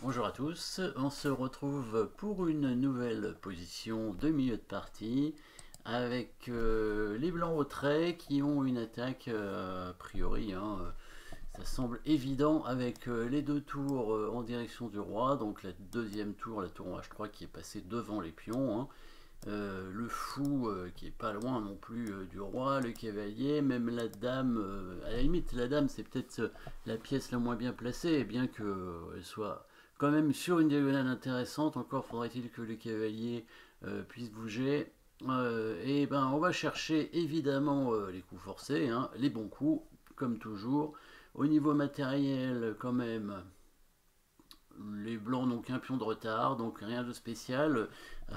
Bonjour à tous, on se retrouve pour une nouvelle position de milieu de partie avec les blancs au trait qui ont une attaque a priori, ça semble évident avec les deux tours en direction du roi, donc la deuxième tour, la tour en H3 qui est passée devant les pions, hein. Le fou qui est pas loin non plus du roi, le cavalier, même la dame, à la limite la dame c'est peut-être la pièce la moins bien placée, bien qu'elle soit quand même sur une diagonale intéressante, encore faudrait-il que le cavalier puisse bouger. Et ben on va chercher évidemment les coups forcés, hein, les bons coups, comme toujours. Au niveau matériel quand même, les blancs n'ont qu'un pion de retard, donc rien de spécial.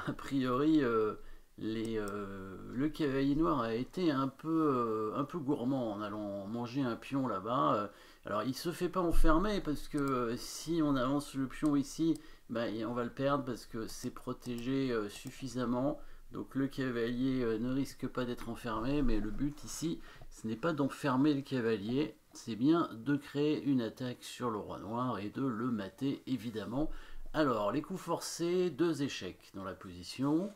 A priori, le cavalier noir a été un peu gourmand en allant manger un pion là-bas. Alors il se fait pas enfermer parce que si on avance le pion ici, bah, on va le perdre parce que c'est protégé suffisamment. Donc le cavalier ne risque pas d'être enfermé, mais le but ici, ce n'est pas d'enfermer le cavalier, c'est bien de créer une attaque sur le roi noir et de le mater évidemment. Alors, les coups forcés, deux échecs dans la position.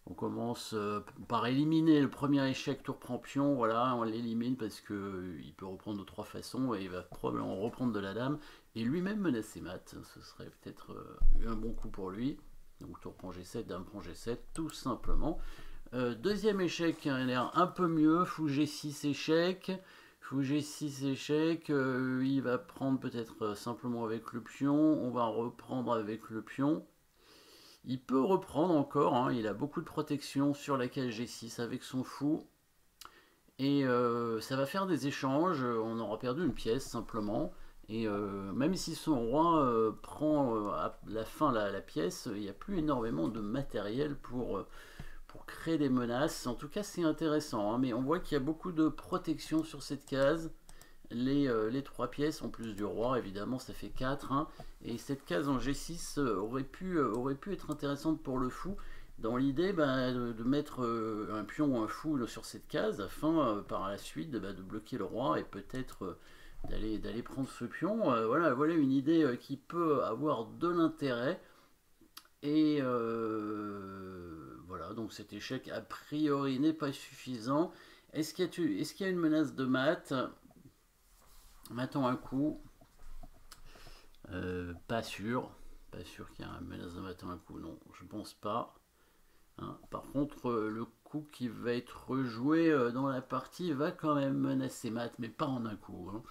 On commence par éliminer le premier échec tour prend pion, voilà, on l'élimine parce qu'il peut reprendre de trois façons et il va probablement reprendre de la dame et lui-même menacer mat. Ce serait peut-être un bon coup pour lui. Donc tour prend G7, dame prend G7, tout simplement. Deuxième échec a l'air un peu mieux, fou G6 échec. Fou G6 échec, il va prendre peut-être simplement avec le pion, on va reprendre avec le pion. Il peut reprendre encore, hein, il a beaucoup de protection sur la case G6 avec son fou. Et ça va faire des échanges, on aura perdu une pièce simplement. Et même si son roi prend à la fin la pièce, il n'y a plus énormément de matériel pour créer des menaces. En tout cas, c'est intéressant, hein, mais on voit qu'il y a beaucoup de protection sur cette case. Les trois pièces en plus du roi, évidemment, ça fait 4, hein, et cette case en G6 aurait pu être intéressante pour le fou, dans l'idée bah, de mettre un pion ou un fou sur cette case, afin par la suite bah, de bloquer le roi et peut-être d'aller prendre ce pion. Voilà une idée qui peut avoir de l'intérêt. Et voilà, donc cet échec a priori n'est pas suffisant. Est-ce qu'il y a une menace de mat? Matons un coup. Pas sûr. Pas sûr qu'il y ait une menace de matin un coup, non, je pense pas. Hein. Par contre, le coup qui va être rejoué dans la partie va quand même menacer mat, mais pas en un coup. Hein.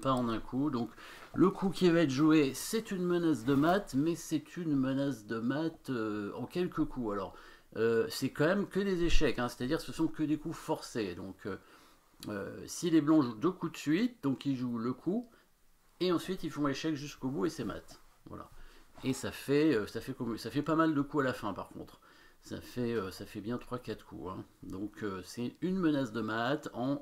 Pas en un coup. Donc le coup qui va être joué, c'est une menace de mat, mais c'est une menace de mat en quelques coups. Alors c'est quand même que des échecs, hein, c'est-à-dire ce sont que des coups forcés. Donc si les blancs jouent deux coups de suite, donc ils jouent le coup, et ensuite ils font l'échec jusqu'au bout et c'est mat. Voilà. Et ça fait pas mal de coups à la fin par contre. Ça fait bien trois quatre coups. Hein. Donc c'est une menace de mat en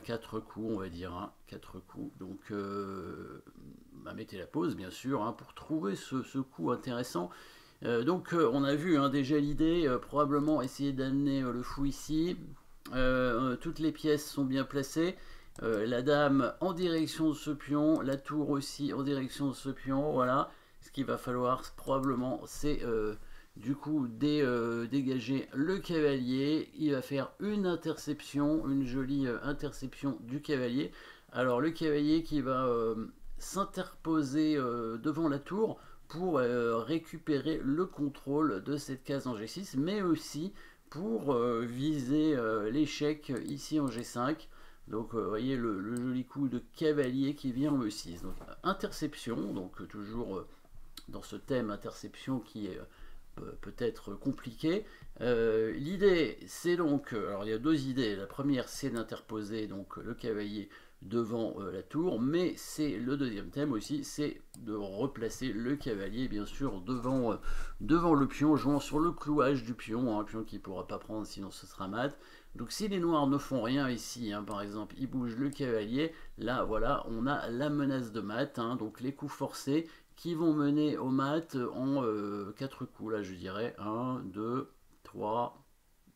4 coups, on va dire. Hein, 4 coups. Donc bah, mettez la pause, bien sûr, hein, pour trouver ce coup intéressant. On a vu hein, déjà l'idée, probablement essayer d'amener le fou ici. Toutes les pièces sont bien placées. La dame en direction de ce pion, la tour aussi en direction de ce pion, voilà. Ce qu'il va falloir probablement, c'est du coup dégager le cavalier. Il va faire une interception, une jolie interception du cavalier. Alors le cavalier qui va s'interposer devant la tour pour récupérer le contrôle de cette case en G6, mais aussi pour viser l'échec ici en G5. Donc vous voyez le joli coup de cavalier qui vient en E6. Donc interception, donc toujours dans ce thème interception qui est peut-être compliqué. L'idée c'est donc, alors il y a deux idées. La première c'est d'interposer donc le cavalier devant la tour, mais c'est le deuxième thème aussi, c'est de replacer le cavalier bien sûr devant le pion, jouant sur le clouage du pion, hein, un pion qui ne pourra pas prendre sinon ce sera mat. Donc si les noirs ne font rien ici, hein, par exemple, ils bougent le cavalier, là voilà, on a la menace de mat, hein, donc les coups forcés qui vont mener au mat en 4 coups, là je dirais, 1, 2, 3,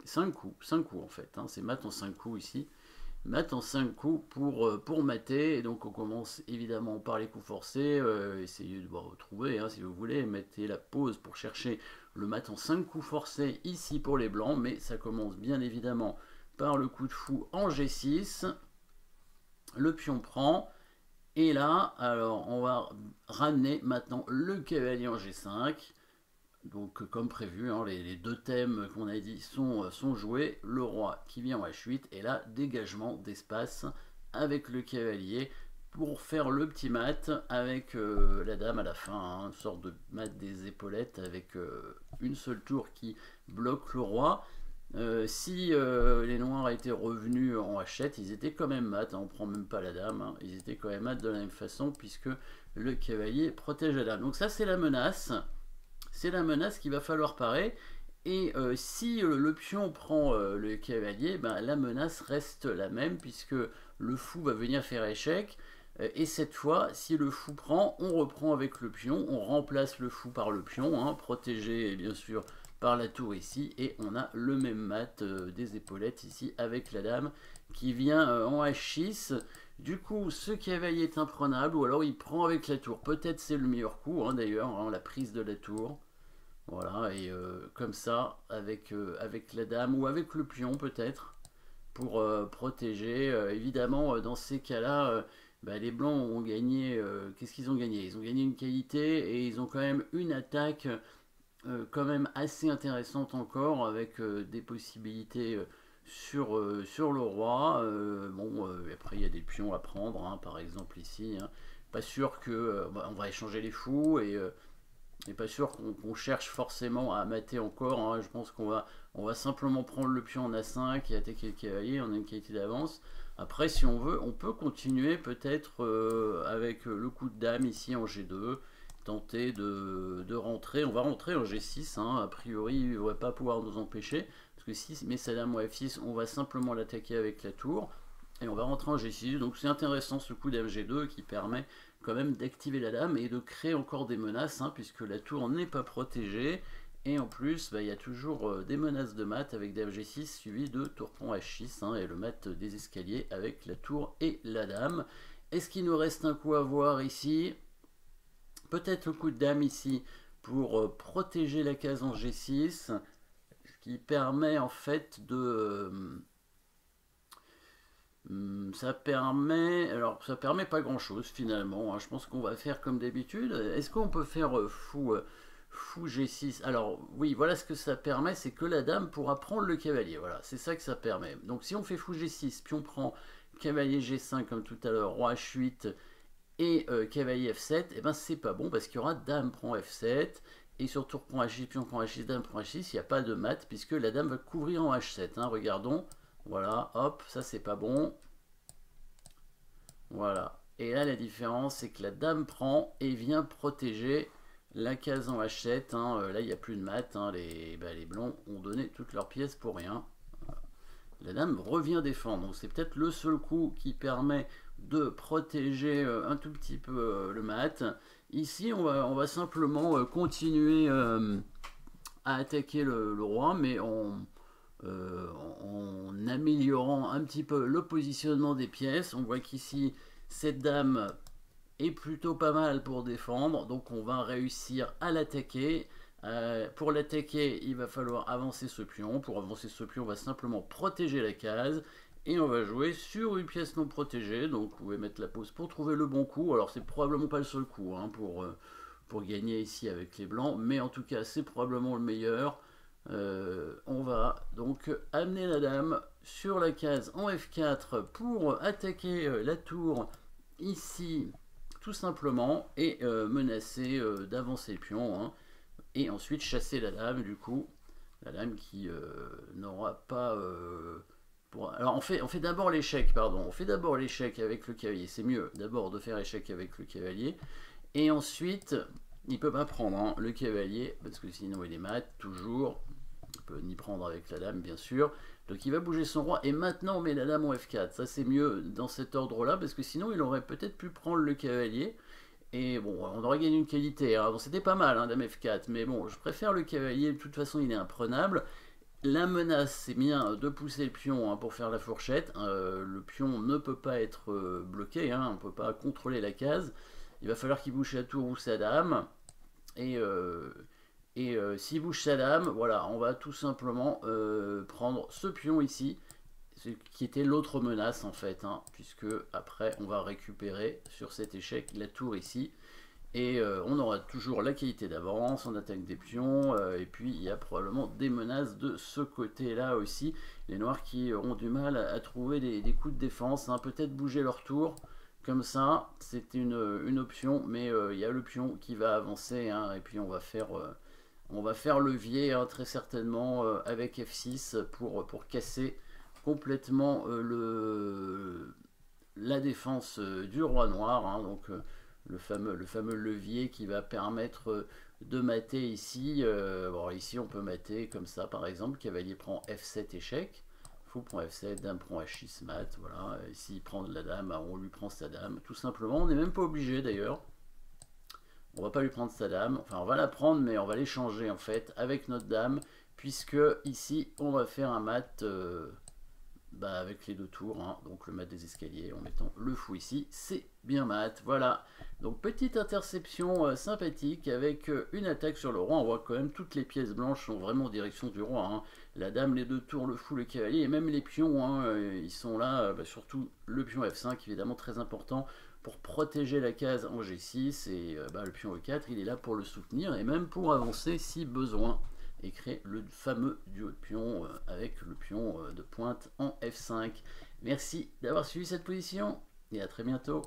5 coups en fait, hein, c'est mat en 5 coups ici. mat en 5 coups pour mater. Et donc on commence évidemment par les coups forcés, essayez de retrouver si vous voulez, mettez la pause pour chercher le mat en 5 coups forcés ici pour les blancs, mais ça commence bien évidemment par le coup de fou en G6, le pion prend, et là, alors on va ramener maintenant le cavalier en G5. Donc comme prévu, les deux thèmes qu'on a dit sont joués. Le roi qui vient en H8 et là dégagement d'espace avec le cavalier pour faire le petit mat avec la dame à la fin, une sorte de mat des épaulettes avec une seule tour qui bloque le roi. Si les noirs étaient revenus en H7, ils étaient quand même mat, on prend même pas la dame, ils étaient quand même mat de la même façon puisque le cavalier protège la dame. Donc ça c'est la menace. C'est la menace qu'il va falloir parer. Et si le pion prend le cavalier, la menace reste la même puisque le fou va venir faire échec. Et cette fois, si le fou prend, on reprend avec le pion, on remplace le fou par le pion, protégé bien sûr par la tour ici, et on a le même mat des épaulettes ici avec la dame qui vient en H6. Du coup, ce cavalier est imprenable, ou alors il prend avec la tour. Peut-être c'est le meilleur coup, d'ailleurs, la prise de la tour. Voilà, et comme ça, avec la dame, ou avec le pion peut-être, pour protéger. Évidemment, dans ces cas-là, les blancs ont gagné. Qu'est-ce qu'ils ont gagné? Ils ont gagné une qualité, et ils ont quand même une attaque quand même assez intéressante encore, avec des possibilités sur le roi. Après il y a des pions à prendre, par exemple ici. Pas sûr que on va échanger les fous, et pas sûr qu'on cherche forcément à mater encore. Je pense qu'on va simplement prendre le pion en A5 et attaquer le cavalier. On a une qualité d'avance. Après, si on veut, on peut continuer peut-être avec le coup de dame ici en G2, tenter de rentrer. On va rentrer en G6, a priori il ne devrait pas pouvoir nous empêcher, parce que si met sa dame en F6, on va simplement l'attaquer avec la tour, et on va rentrer en G6. Donc c'est intéressant ce coup d'F2 qui permet quand même d'activer la dame et de créer encore des menaces, puisque la tour n'est pas protégée. Et en plus, il y a toujours des menaces de mat avec dame G6 suivi de tour pont H6, et le mat des escaliers avec la tour et la dame. Est-ce qu'il nous reste un coup à voir ici? Peut-être le coup de dame ici pour protéger la case en G6, ce qui permet en fait de... ça permet pas grand chose finalement. Je pense qu'on va faire comme d'habitude. Est-ce qu'on peut faire fou G6? Alors oui, voilà ce que ça permet, c'est que la dame pourra prendre le cavalier. Voilà, c'est ça que ça permet. Donc si on fait fou G6, puis on prend cavalier G5 comme tout à l'heure, roi H8 et cavalier F7, et c'est pas bon parce qu'il y aura dame prend F7, et sur tour prend H6, pion prend H6, dame prend H6, il n'y a pas de mat puisque la dame va couvrir en H7. Regardons. Voilà, hop, ça c'est pas bon. Voilà. Et là, la différence, c'est que la dame prend et vient protéger la case en H7. Là, il n'y a plus de mat. Les blancs ont donné toutes leurs pièces pour rien. La dame revient défendre. Donc, c'est peut-être le seul coup qui permet de protéger un tout petit peu le mat. Ici, on va simplement continuer à attaquer le roi, mais en améliorant un petit peu le positionnement des pièces. On voit qu'ici cette dame est plutôt pas mal pour défendre, donc on va réussir à l'attaquer. Pour l'attaquer, il va falloir avancer ce pion. Pour avancer ce pion, on va simplement protéger la case, et on va jouer sur une pièce non protégée. Donc vous pouvez mettre la pause pour trouver le bon coup. Alors c'est probablement pas le seul coup pour gagner ici avec les blancs, mais en tout cas c'est probablement le meilleur. On va donc amener la dame sur la case en F4 pour attaquer la tour ici tout simplement, et menacer d'avancer le pion, et ensuite chasser la dame. Du coup la dame qui n'aura pas alors on fait d'abord l'échec, on fait d'abord l'échec avec le cavalier. C'est mieux d'abord de faire échec avec le cavalier, et ensuite il peut pas prendre le cavalier parce que sinon il est mat toujours. Il peut ni prendre avec la dame bien sûr. Donc il va bouger son roi, et maintenant on met la dame en F4. Ça c'est mieux dans cet ordre là, parce que sinon il aurait peut-être pu prendre le cavalier, et bon, on aurait gagné une qualité. Bon, c'était pas mal dame F4, mais bon, je préfère le cavalier. De toute façon il est imprenable, La menace, c'est bien de pousser le pion, hein, pour faire la fourchette. Le pion ne peut pas être bloqué, hein, on ne peut pas contrôler la case. Il va falloir qu'il bouge sa tour ou sa dame. Et s'il bouge sa dame, voilà, on va tout simplement prendre ce pion ici, qui était l'autre menace en fait, hein, puisque après on va récupérer sur cet échec la tour ici. Et on aura toujours la qualité d'avance, on attaque des pions, et puis il y a probablement des menaces de ce côté-là aussi. Les noirs qui auront du mal à trouver des coups de défense, hein, peut-être bouger leur tour, comme ça, c'est une option, mais il y a le pion qui va avancer, hein, et puis on va faire levier, hein, très certainement, avec F6 pour casser complètement la défense du roi noir, hein, donc le fameux levier qui va permettre de mater ici. Bon, ici on peut mater comme ça par exemple, cavalier prend F7 échec, fou prend F7, dame prend H6 mat, voilà. Ici il prend de la dame, on lui prend sa dame, tout simplement, on n'est même pas obligé d'ailleurs. On va pas lui prendre sa dame, enfin on va la prendre mais on va l'échanger en fait avec notre dame, puisque ici on va faire un mat avec les deux tours, hein, donc le mat des escaliers en mettant le fou ici, c'est bien mat, voilà. Donc petite interception sympathique avec une attaque sur le roi. On voit quand même toutes les pièces blanches sont vraiment en direction du roi, hein. La dame, les deux tours, le fou, le cavalier, et même les pions, hein, ils sont là, surtout le pion F5 évidemment très important pour protéger la case en G6, et le pion E4 il est là pour le soutenir et même pour avancer si besoin, et créer le fameux duo de pions avec le pion de pointe en F5. Merci d'avoir suivi cette position et à très bientôt.